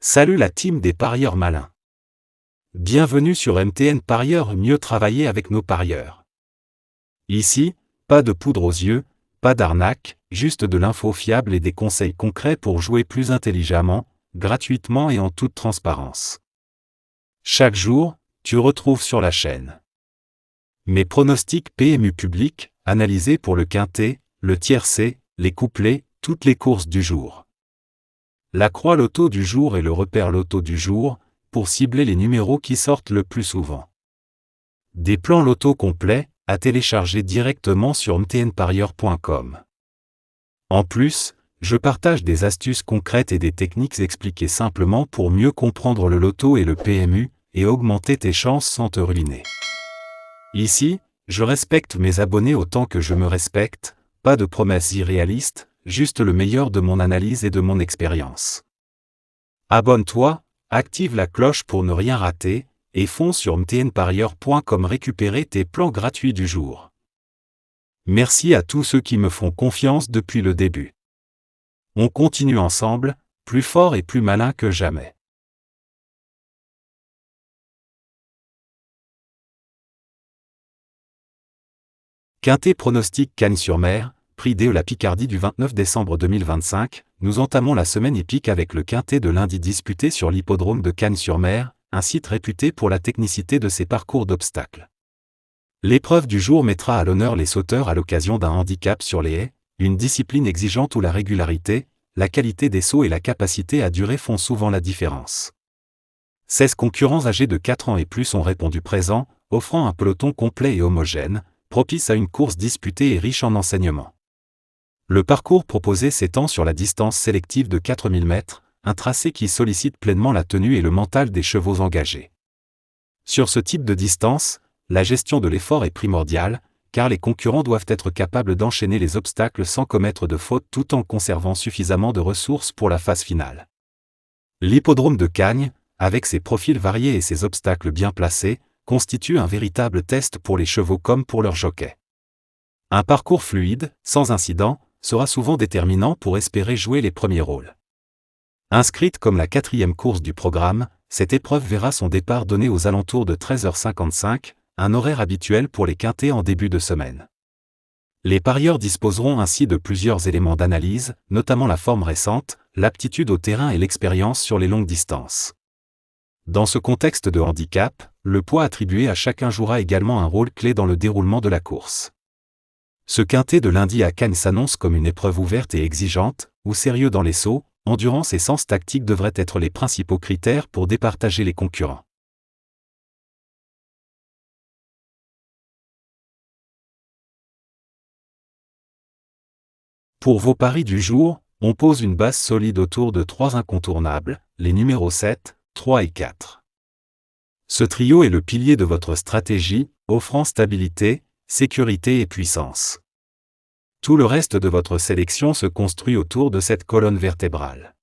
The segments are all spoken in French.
Salut la team des parieurs malins. Bienvenue sur MTN Parieurs, mieux travailler avec nos parieurs. Ici, pas de poudre aux yeux, pas d'arnaque, juste de l'info fiable et des conseils concrets pour jouer plus intelligemment, gratuitement et en toute transparence. Chaque jour, tu retrouves sur la chaîne mes pronostics PMU publics, analysés pour le quintet, le tiercé, les couplets, toutes les courses du jour. La croix loto du jour et le repère loto du jour, pour cibler les numéros qui sortent le plus souvent. Des plans loto complets, à télécharger directement sur mtnparieur.com. En plus, je partage des astuces concrètes et des techniques expliquées simplement pour mieux comprendre le loto et le PMU, et augmenter tes chances sans te ruiner. Ici, je respecte mes abonnés autant que je me respecte, pas de promesses irréalistes, juste le meilleur de mon analyse et de mon expérience. Abonne-toi, active la cloche pour ne rien rater, et fonce sur mtnparieur.com récupérer tes plans gratuits du jour. Merci à tous ceux qui me font confiance depuis le début. On continue ensemble, plus fort et plus malin que jamais. Quintet pronostic Cagnes-sur-Mer, prix de la Picardie du 29 décembre 2025, nous entamons la semaine épique avec le quintet de lundi disputé sur l'hippodrome de Cagnes-sur-Mer, un site réputé pour la technicité de ses parcours d'obstacles. L'épreuve du jour mettra à l'honneur les sauteurs à l'occasion d'un handicap sur les haies, une discipline exigeante où la régularité, la qualité des sauts et la capacité à durer font souvent la différence. 16 concurrents âgés de 4 ans et plus ont répondu présent, offrant un peloton complet et homogène, propice à une course disputée et riche en enseignements. Le parcours proposé s'étend sur la distance sélective de 4000 mètres, un tracé qui sollicite pleinement la tenue et le mental des chevaux engagés. Sur ce type de distance, la gestion de l'effort est primordiale, car les concurrents doivent être capables d'enchaîner les obstacles sans commettre de fautes tout en conservant suffisamment de ressources pour la phase finale. L'hippodrome de Cagnes, avec ses profils variés et ses obstacles bien placés, constitue un véritable test pour les chevaux comme pour leurs jockeys. Un parcours fluide, sans incident, sera souvent déterminant pour espérer jouer les premiers rôles. Inscrite comme la 4e course du programme, cette épreuve verra son départ donné aux alentours de 13h55, un horaire habituel pour les quintets en début de semaine. Les parieurs disposeront ainsi de plusieurs éléments d'analyse, notamment la forme récente, l'aptitude au terrain et l'expérience sur les longues distances. Dans ce contexte de handicap, le poids attribué à chacun jouera également un rôle clé dans le déroulement de la course. Ce quintet de lundi à Cagnes s'annonce comme une épreuve ouverte et exigeante, où sérieux dans les sauts, endurance et sens tactique devraient être les principaux critères pour départager les concurrents. Pour vos paris du jour, on pose une base solide autour de 3 incontournables, les numéros 7, 3 et 4. Ce trio est le pilier de votre stratégie, offrant stabilité, sécurité et puissance. Tout le reste de votre sélection se construit autour de cette colonne vertébrale.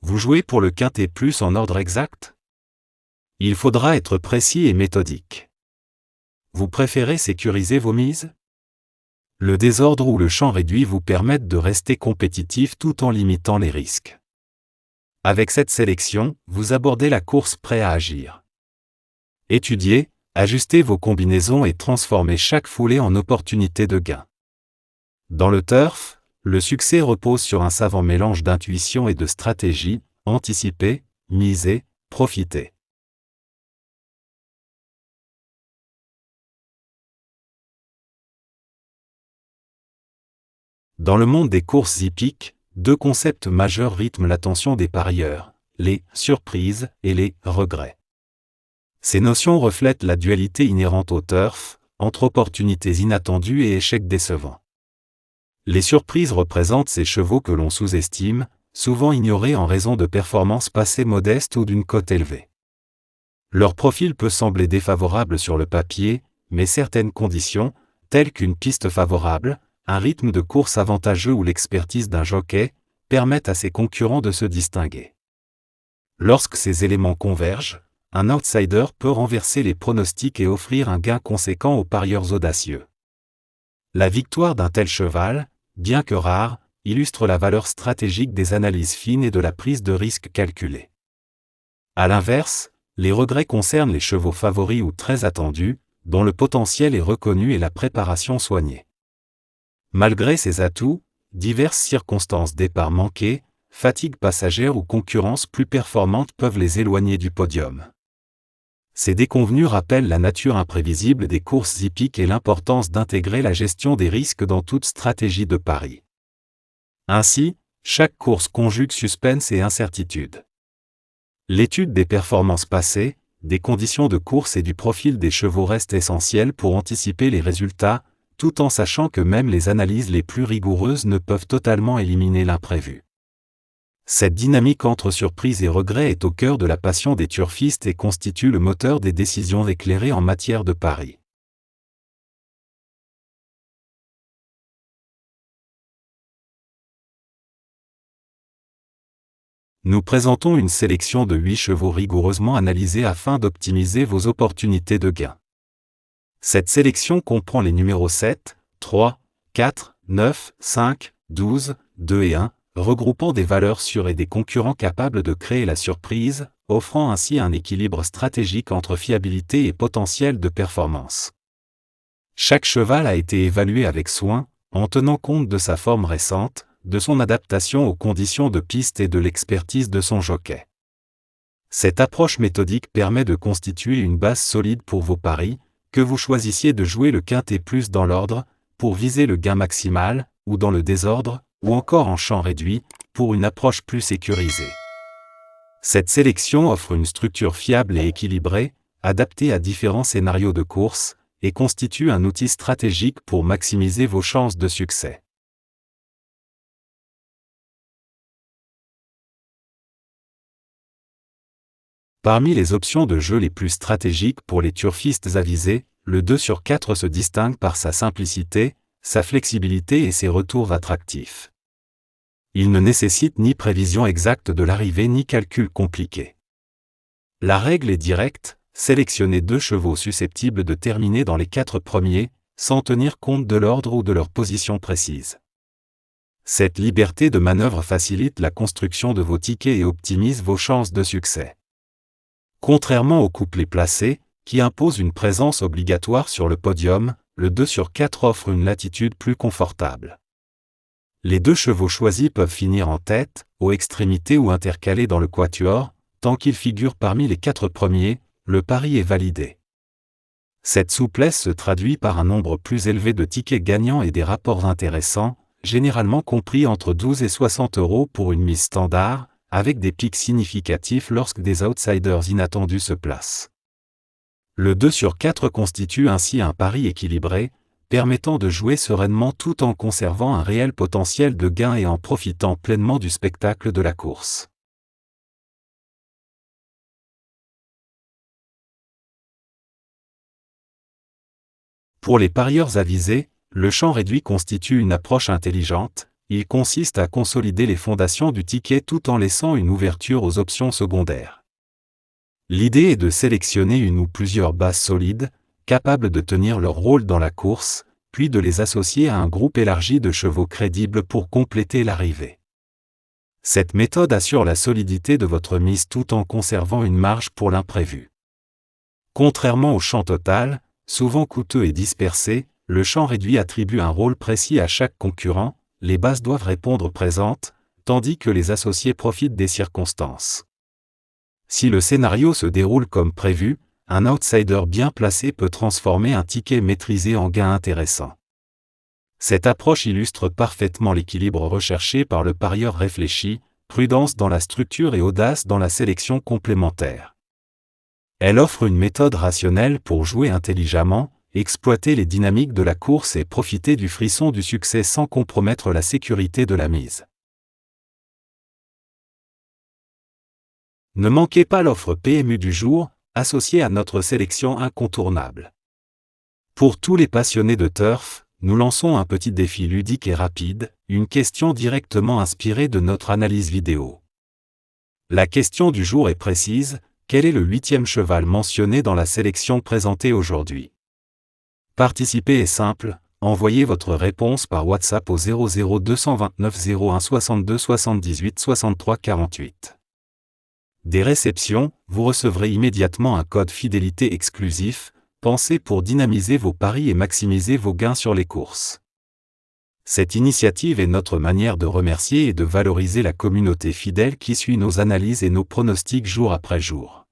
Vous jouez pour le quintet plus en ordre exact? Il faudra être précis et méthodique. Vous préférez sécuriser vos mises? Le désordre ou le champ réduit vous permettent de rester compétitif tout en limitant les risques. Avec cette sélection, vous abordez la course prêt à agir. Étudiez, ajustez vos combinaisons et transformez chaque foulée en opportunité de gain. Dans le turf, le succès repose sur un savant mélange d'intuition et de stratégie, anticiper, miser, profiter. Dans le monde des courses hippiques, 2 concepts majeurs rythment l'attention des parieurs, les « surprises » et les « regrets ». Ces notions reflètent la dualité inhérente au turf, entre opportunités inattendues et échecs décevants. Les surprises représentent ces chevaux que l'on sous-estime, souvent ignorés en raison de performances passées modestes ou d'une cote élevée. Leur profil peut sembler défavorable sur le papier, mais certaines conditions, telles qu'une piste favorable, un rythme de course avantageux ou l'expertise d'un jockey, permettent à ses concurrents de se distinguer. Lorsque ces éléments convergent, un outsider peut renverser les pronostics et offrir un gain conséquent aux parieurs audacieux. La victoire d'un tel cheval, bien que rare, illustre la valeur stratégique des analyses fines et de la prise de risque calculée. À l'inverse, les regrets concernent les chevaux favoris ou très attendus, dont le potentiel est reconnu et la préparation soignée. Malgré ces atouts, diverses circonstances départ manqué, fatigue passagère ou concurrence plus performante peuvent les éloigner du podium. Ces déconvenues rappellent la nature imprévisible des courses hippiques et l'importance d'intégrer la gestion des risques dans toute stratégie de pari. Ainsi, chaque course conjugue suspense et incertitude. L'étude des performances passées, des conditions de course et du profil des chevaux reste essentielle pour anticiper les résultats, tout en sachant que même les analyses les plus rigoureuses ne peuvent totalement éliminer l'imprévu. Cette dynamique entre surprise et regret est au cœur de la passion des turfistes et constitue le moteur des décisions éclairées en matière de paris. Nous présentons une sélection de 8 chevaux rigoureusement analysés afin d'optimiser vos opportunités de gain. Cette sélection comprend les numéros 7, 3, 4, 9, 5, 12, 2 et 1, regroupant des valeurs sûres et des concurrents capables de créer la surprise, offrant ainsi un équilibre stratégique entre fiabilité et potentiel de performance. Chaque cheval a été évalué avec soin, en tenant compte de sa forme récente, de son adaptation aux conditions de piste et de l'expertise de son jockey. Cette approche méthodique permet de constituer une base solide pour vos paris, que vous choisissiez de jouer le quintet plus dans l'ordre, pour viser le gain maximal, ou dans le désordre, ou encore en champ réduit, pour une approche plus sécurisée. Cette sélection offre une structure fiable et équilibrée, adaptée à différents scénarios de course, et constitue un outil stratégique pour maximiser vos chances de succès. Parmi les options de jeu les plus stratégiques pour les turfistes avisés, le 2 sur 4 se distingue par sa simplicité, sa flexibilité et ses retours attractifs. Il ne nécessite ni prévision exacte de l'arrivée ni calcul compliqué. La règle est directe, sélectionnez 2 chevaux susceptibles de terminer dans les 4 premiers, sans tenir compte de l'ordre ou de leur position précise. Cette liberté de manœuvre facilite la construction de vos tickets et optimise vos chances de succès. Contrairement au couplet placé, qui impose une présence obligatoire sur le podium, le 2 sur 4 offre une latitude plus confortable. Les 2 chevaux choisis peuvent finir en tête, aux extrémités ou intercalés dans le quatuor, tant qu'ils figurent parmi les 4 premiers, le pari est validé. Cette souplesse se traduit par un nombre plus élevé de tickets gagnants et des rapports intéressants, généralement compris entre 12 et 60 € pour une mise standard, avec des pics significatifs lorsque des outsiders inattendus se placent. Le 2 sur 4 constitue ainsi un pari équilibré, permettant de jouer sereinement tout en conservant un réel potentiel de gain et en profitant pleinement du spectacle de la course. Pour les parieurs avisés, le champ réduit constitue une approche intelligente. Il consiste à consolider les fondations du ticket tout en laissant une ouverture aux options secondaires. L'idée est de sélectionner une ou plusieurs bases solides, capables de tenir leur rôle dans la course, puis de les associer à un groupe élargi de chevaux crédibles pour compléter l'arrivée. Cette méthode assure la solidité de votre mise tout en conservant une marge pour l'imprévu. Contrairement au champ total, souvent coûteux et dispersé, le champ réduit attribue un rôle précis à chaque concurrent. Les bases doivent répondre présentes, tandis que les associés profitent des circonstances. Si le scénario se déroule comme prévu, un outsider bien placé peut transformer un ticket maîtrisé en gain intéressant. Cette approche illustre parfaitement l'équilibre recherché par le parieur réfléchi, prudence dans la structure et audace dans la sélection complémentaire. Elle offre une méthode rationnelle pour jouer intelligemment, exploiter les dynamiques de la course et profiter du frisson du succès sans compromettre la sécurité de la mise. Ne manquez pas l'offre PMU du jour, associée à notre sélection incontournable. Pour tous les passionnés de turf, nous lançons un petit défi ludique et rapide, une question directement inspirée de notre analyse vidéo. La question du jour est précise, quel est le 8e cheval mentionné dans la sélection présentée aujourd'hui ? Participer est simple, envoyez votre réponse par WhatsApp au 00 229 01 62 78 63 48. Des réceptions, vous recevrez immédiatement un code fidélité exclusif, pensé pour dynamiser vos paris et maximiser vos gains sur les courses. Cette initiative est notre manière de remercier et de valoriser la communauté fidèle qui suit nos analyses et nos pronostics jour après jour.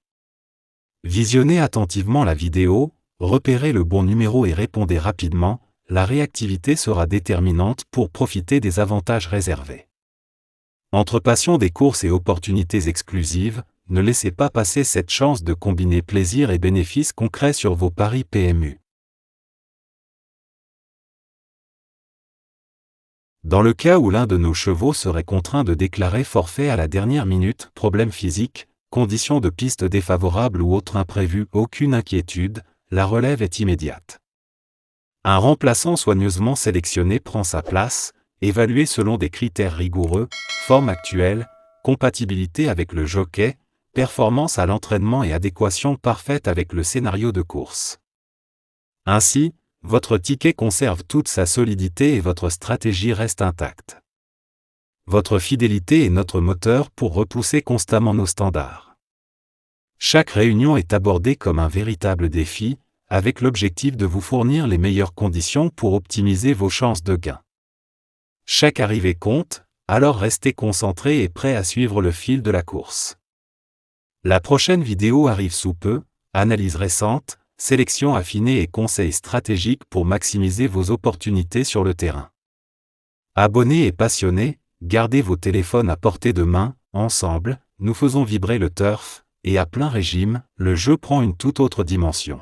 Visionnez attentivement la vidéo, repérez le bon numéro et répondez rapidement, la réactivité sera déterminante pour profiter des avantages réservés. Entre passion des courses et opportunités exclusives, ne laissez pas passer cette chance de combiner plaisir et bénéfices concrets sur vos paris PMU. Dans le cas où l'un de nos chevaux serait contraint de déclarer forfait à la dernière minute, problème physique, conditions de piste défavorables ou autre imprévu, aucune inquiétude, la relève est immédiate. Un remplaçant soigneusement sélectionné prend sa place, évalué selon des critères rigoureux, forme actuelle, compatibilité avec le jockey, performance à l'entraînement et adéquation parfaite avec le scénario de course. Ainsi, votre ticket conserve toute sa solidité et votre stratégie reste intacte. Votre fidélité est notre moteur pour repousser constamment nos standards. Chaque réunion est abordée comme un véritable défi, avec l'objectif de vous fournir les meilleures conditions pour optimiser vos chances de gain. Chaque arrivée compte, alors restez concentré et prêt à suivre le fil de la course. La prochaine vidéo arrive sous peu, analyse récente, sélection affinée et conseils stratégiques pour maximiser vos opportunités sur le terrain. Abonnés et passionnés, gardez vos téléphones à portée de main, ensemble, nous faisons vibrer le turf, et à plein régime, le jeu prend une toute autre dimension.